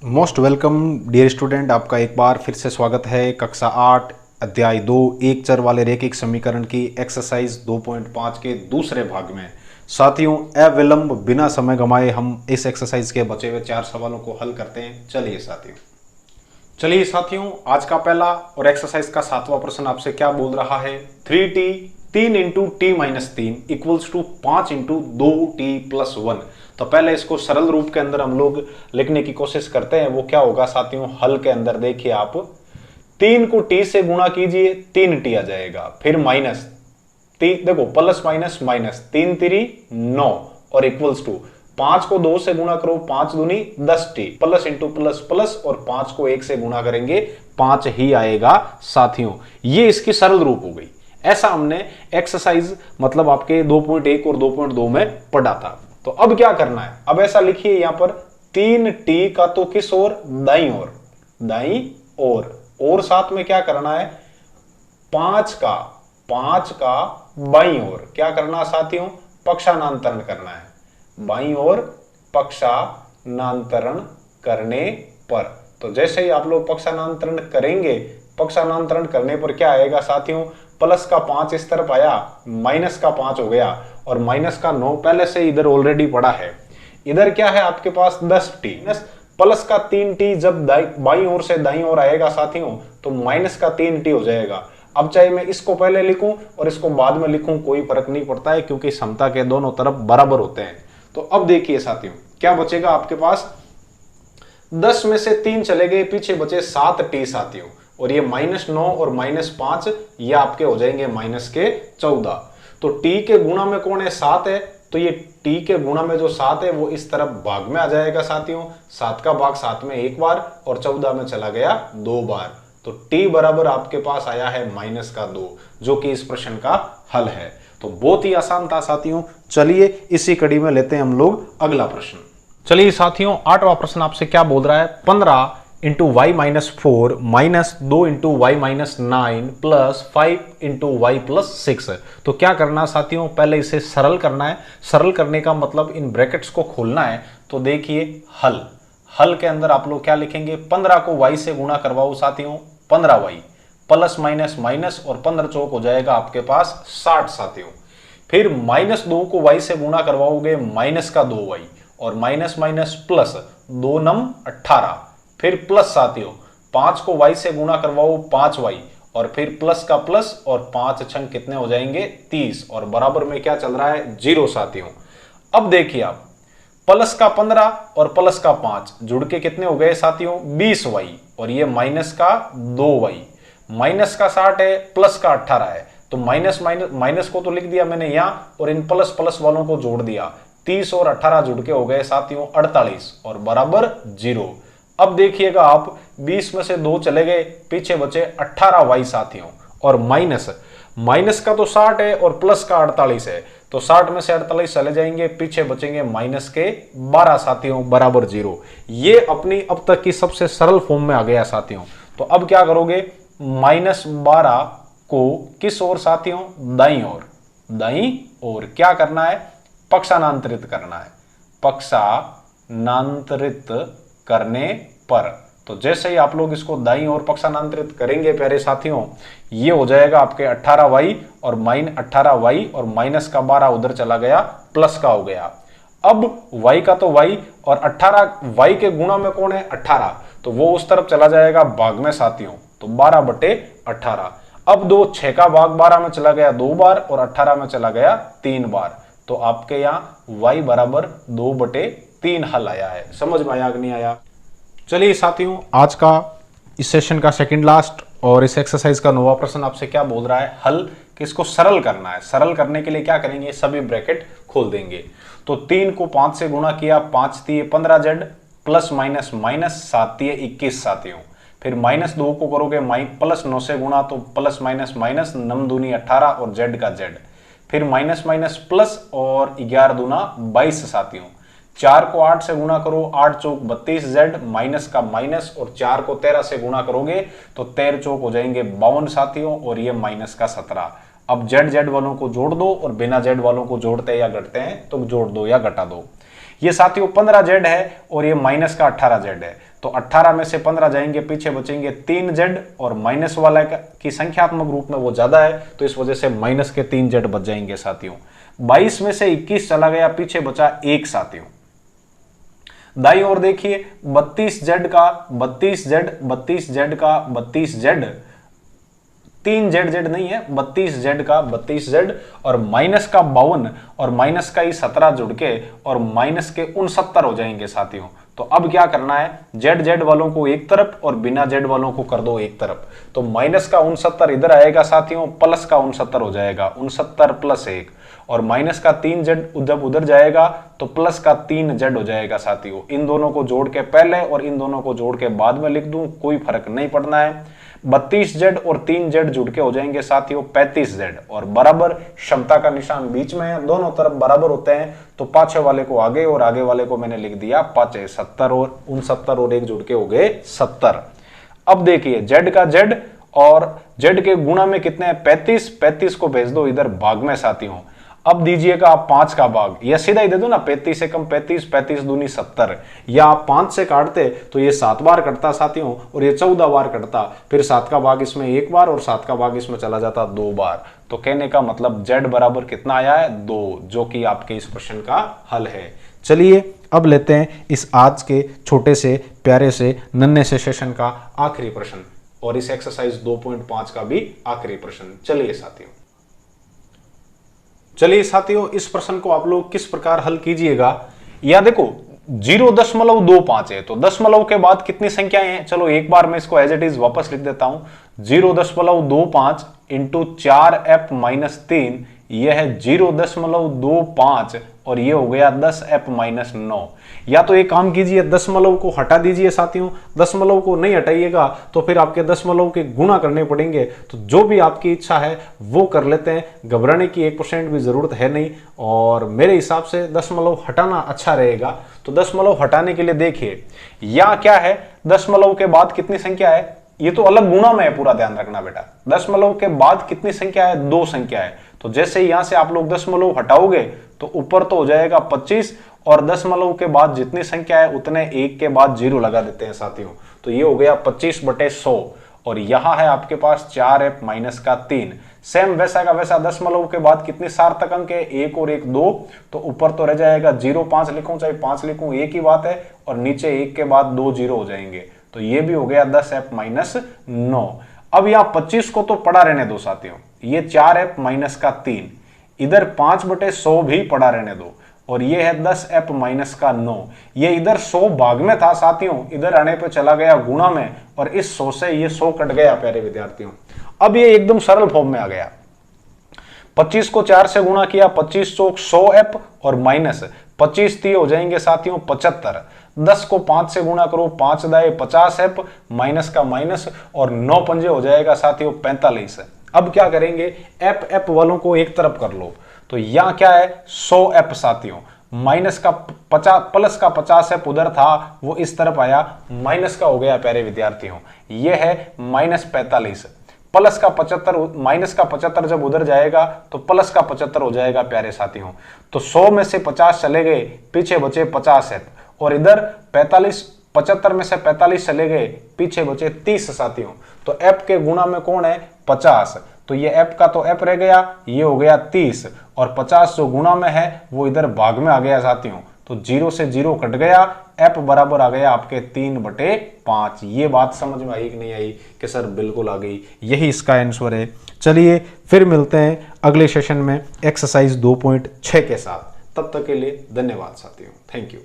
Most welcome dear student, आपका एक बार फिर से स्वागत है कक्षा 8 अध्याय 2 एक चर वाले रैखिक समीकरण की एक्सरसाइज 2.5 के दूसरे भाग में। साथियों, अविलंब बिना समय गंवाए हम इस एक्सरसाइज के बचे हुए 4 सवालों को हल करते हैं। चलिए साथियों, आज का पहला और एक्सरसाइज का 7वां प्रश्न आपसे क्या बोल रहा है। 3t 3 into t minus 3 equals to 5 into 2t plus 1। तो पहले इसको सरल रूप के अंदर हम लोग लिखने की कोशिश करते हैं। वो क्या होगा साथियों, हल के अंदर देखिए आप 3 को t से गुणा कीजिए, 3t आ जाएगा। फिर माइनस देखो प्लस माइनस माइनस 3 3 9 और इक्वल्स टू 5 को 2 से गुणा करो, 5 दूनी 10t plus into plus plus और 5 को 1 से गुणा करेंगे 5 ही आएगा। साथियों, ये इसकी सरल रूप हो गई। ऐसा हमने एक्सरसाइज मतलब आपके 2.1 और 2.2 में पढ़ा था। तो अब क्या करना है, अब ऐसा लिखिए यहां पर 3t का तो किस ओर, दाई और साथ में क्या करना है 5 का बाईं ओर क्या करना साथियों, पक्षांतरण करना है। बाईं ओर पक्षांतरण करने पर, तो जैसे ही आप लोग पक्षांतरण करेंगे, पक्षांतरण करने पर क्या आएगा साथियों, प्लस का 5 इस तरफ आया, माइनस का 5 हो गया और माइनस का 9 पहले से इधर ऑलरेडी पड़ा है। इधर क्या है आपके पास 10t प्लस का 3t जब बाईं ओर से दाईं ओर आएगा साथियों तो माइनस का 3t हो जाएगा। अब चाहे मैं इसको पहले लिखूं और इसको बाद में लिखूं कोई फर्क नहीं पड़ता है, क्योंकि समता के दोनों तरफ बराबर होते हैं। तो अब देखिए साथियों क्या बचेगा आपके पास, 10 में से 3 चले गए, पीछे बचे 7t साथियों, और ये -9 और -5 ये आपके हो जाएंगे -14। तो t के गुणा में कौन है, 7 है, तो ये t के गुणा में जो 7 है वो इस तरफ भाग में आ जाएगा साथियों। 7 का भाग 7 में एक बार और 14 में चला गया 2 बार। तो t बराबर आपके पास आया है -2, जो कि इस प्रश्न का हल है। तो बहुत ही आसान था साथियों। चलिए इसी कड़ी में लेते हैं हम लोग अगला प्रश्न। चलिए साथियों, 8वां प्रश्न आपसे क्या बोल रहा है, 15 into y minus 4 minus 2 into y minus 9 plus 5 into y plus 6। तो क्या करना साथियों, पहले इसे सरल करना है। सरल करने का मतलब इन ब्रैकेट्स को खोलना है। तो देखिए हल के अंदर आप लोग क्या लिखेंगे, 15 को y से गुणा करवाओ साथियों, 15y प्लस माइनस माइनस और 15 चौक हो जाएगा आपके पास 60 साथियों। फिर -2 को y से गुणा करवाओगे, माइनस का 2y और माइनस माइनस प्लस 2 नम 18। फिर प्लस साथियों 5 को y से गुणा करवाओ, 5y और फिर प्लस का प्लस और 5 छंग कितने हो जाएंगे 30 और बराबर में क्या चल रहा है 0 साथियों। अब देखिए आप प्लस का 15 और प्लस का 5 जुड़ के कितने हो गए साथियों 20y और ये माइनस का 2y, माइनस का 60 है, प्लस का 18 है, तो माइनस को तो लिख दिया मैंने यहां और इन प्लस प्लस वालों को जोड़ दिया, 30 और 18 जुड़ के हो गए साथियों 48 और बराबर 0। अब देखिएगा आप 20 में से 2 चले गए, पीछे बचे 18y साथियों और माइनस का तो 60 है और प्लस का 48 है, तो 60 में से 48 चले जाएंगे, पीछे बचेंगे माइनस के 12 साथियों बराबर 0। ये अपनी अब तक की सबसे सरल फॉर्म में आ गया साथियों। तो अब क्या करोगे, -12 को किस ओर साथियों, दाईं ओर क्या करना है, पक्षांतरित करना है, पक्षांतरित करने पर। तो जैसे ही आप लोग इसको दाईं ओर पक्षांतरित करेंगे प्यारे साथियों, ये हो जाएगा आपके 18y और -18y और माइनस का 12 उधर चला गया, प्लस का हो गया। अब y का तो y और 18y के गुणा में कौन है 18, तो वो उस तरफ चला जाएगा भाग में साथियों, तो 12/18। अब 6 का भाग 12 में चला गया 2 बार और 18 में चला गया 3 बार, तो आपके यहाँ y बराबर 2/3 हल आया है। समझ में आया कि नहीं आया। चलिए साथियों, आज का इस सेशन का सेकंड लास्ट और इस एक्सरसाइज का 9वां प्रश्न आपसे क्या बोल रहा है, हल किसको सरल करना है। सरल करने के लिए क्या करेंगे, सभी ब्रैकेट खोल देंगे। तो 3 को 5 से गुणा किया, 5 3 15z प्लस माइनस माइनस 7 3 21 साथियों। फिर -2 को करोगे प्लस 9 से गुणा, तो प्लस माइनस माइनस 9 दूनी 18 और z का z। फिर माइनस माइनस प्लस और 11 दूना 22 साथियों। 4 को 8 से गुणा करो, 8 चौक 32z माइनस का माइनस और 4 को 13 से गुणा करोगे तो 13 चौक हो जाएंगे 52 साथियों और ये माइनस का 17। अब z वालों को जोड़ दो और बिना z वालों को जोड़ते या घटते हैं तो जोड़ दो या घटा दो। ये साथियों 15z है और ये माइनस का 18z है, तो 18 में से 15 जाएंगे, पीछे बचेंगे 3z और माइनस वाला की संख्यात्मक रूप में वो ज्यादा है तो इस वजह से माइनस के 3z बच जाएंगे साथियों। 22 में से 21 चला गया, पीछे बचा 1 साथियों। दाईं ओर देखिए 32z का 32z, 32z का 32z, 3z नहीं है, 32z का 32z और माइनस का 52 और माइनस का ही 17 जुड़ के और माइनस के 69 हो जाएंगे साथियों। तो अब क्या करना है, z वालों को एक तरफ और बिना z वालों को कर दो एक तरफ। तो माइनस का 69 इधर आएगा साथियों, प्लस का 69 हो जाएगा, 69 प्लस 1 और माइनस का 3z जब उधर जाएगा तो प्लस का 3z हो जाएगा साथियों। इन दोनों को जोड़ के पहले और इन दोनों को जोड़ के बाद में लिख दूं, कोई फर्क नहीं पड़ना है। 32z और 3z जुड़ के हो जाएंगे साथियों 35z और बराबर, क्षमता का निशान बीच में है, दोनों तरफ बराबर होते हैं तो पाछे वाले को आगे और आगे वाले को मैंने लिख दिया पाछे। 70 और 69 और 1 जुड़ के हो गए 70। अब देखिए z का z और z के गुणा में कितने हैं 35, 35 को भेज दो इधर भाग में साथियों। अब दीजिएगा आप 5 का भाग, या सीधा ही दे दो ना, 35 से कम 35, 35 दूनी 70, या आप 5 से काटते तो ये 7 बार कटता साथियों और ये 14 बार कटता, फिर 7 का भाग इसमें 1 बार और 7 का भाग इसमें चला जाता 2 बार। तो कहने का मतलब z बराबर कितना आया है 2, जो कि आपके इस प्रश्न का हल है। चलिए अब लेते हैं इस आज के छोटे से प्यारे से नन्हे से सेशन का आखिरी प्रश्न और इस एक्सरसाइज 2.5 का भी आखिरी प्रश्न। चलिए साथियों इस प्रश्न को आप लोग किस प्रकार हल कीजिएगा, या देखो 0.25 है तो दशमलव के बाद कितनी संख्याएं हैं, चलो एक बार मैं इसको एज इट इज वापस लिख देता हूं। 0.25 इंटू 4f माइनस 3, यह है 0.25 और ये हो गया 10f माइनस 9। या तो एक काम कीजिए, दशमलव को हटा दीजिए साथियों, दशमलव को नहीं हटाइएगा तो फिर आपके दशमलव के गुणा करने पड़ेंगे। तो जो भी आपकी इच्छा है वो कर लेते हैं, घबराने की 1% भी जरूरत है नहीं और मेरे हिसाब से दशमलव हटाना अच्छा रहेगा। तो दशमलव हटाने के लिए देखिए या क्या है, दशमलव के बाद कितनी संख्या है, ये तो अलग गुणा में है, पूरा ध्यान रखना बेटा। दशमलव के बाद कितनी संख्या है, 2 संख्या है। तो जैसे यहां से आप लोग दशमलव हटाओगे तो ऊपर तो हो जाएगा 25 और दशमलव के बाद जितनी संख्या है उतने 1 के बाद 0 लगा देते हैं साथियों। तो ये हो गया 25/100 और यहां है आपके पास 4f माइनस का 3। सेम वैसा का वैसा दशमलव के बाद कितने सार्थक अंक है, 1 और 1 2, तो ऊपर तो रह जाएगा 0, 5 लिखूं चाहे 5 लिखूं एक ही बात है और नीचे 1 के बाद 2 0 हो जाएंगे। तो ये भी हो गया 10f माइनस 9। अब यहां 25 को तो पड़ा रहने दो साथियों, ये 4f माइनस का 3, इधर 5/100 भी पड़ा रहने दो और ये है 10f माइनस का 9। ये इधर 100 भाग में था साथियों, इधर आने पे चला गया गुणा में और इस 100 से ये 100 कट गया प्यारे विद्यार्थियों। अब ये एकदम सरल फॉर्म में आ गया। 25 को 4 से गुणा किया, 25 चौक 100f और माइनस 25 3 हो जाएंगे साथियों 75। 10 को 5 से गुणा करो, 5 दाए 50f माइनस का माइनस और 9 पंजे हो जाएगा साथियों 45। अब क्या करेंगे, f वालों को एक तरफ कर लो। तो यहां क्या है 100f साथियों, माइनस का 50 प्लस का 50f उधर था वो इस तरफ आया, माइनस का हो गया प्यारे विद्यार्थियों, ये है माइनस 45। प्लस का 75 माइनस का 75 जब उधर जाएगा तो प्लस का 75 हो जाएगा प्यारे साथियों। तो 100 में से 50 चले गए, पीछे बचे 50f और इधर 75 में से 45 चले गए, पीछे बचे 30 साथियों। तो f के गुणा में कौन है 50, तो ये f का तो f रह गया, ये हो गया 30 और 50 जो गुणा में है वो इधर भाग में आ गया साथियों। तो 0 से 0 कट गया, f बराबर आ गया आपके 3/5। ये बात समझ में आई कि नहीं आई कि सर बिल्कुल आ गई, यही इसका आंसर है। चलिए फिर मिलते हैं अगले सेशन में एक्सरसाइज 2.6 के साथ, तब तक के लिए धन्यवाद साथियों, थैंक यू।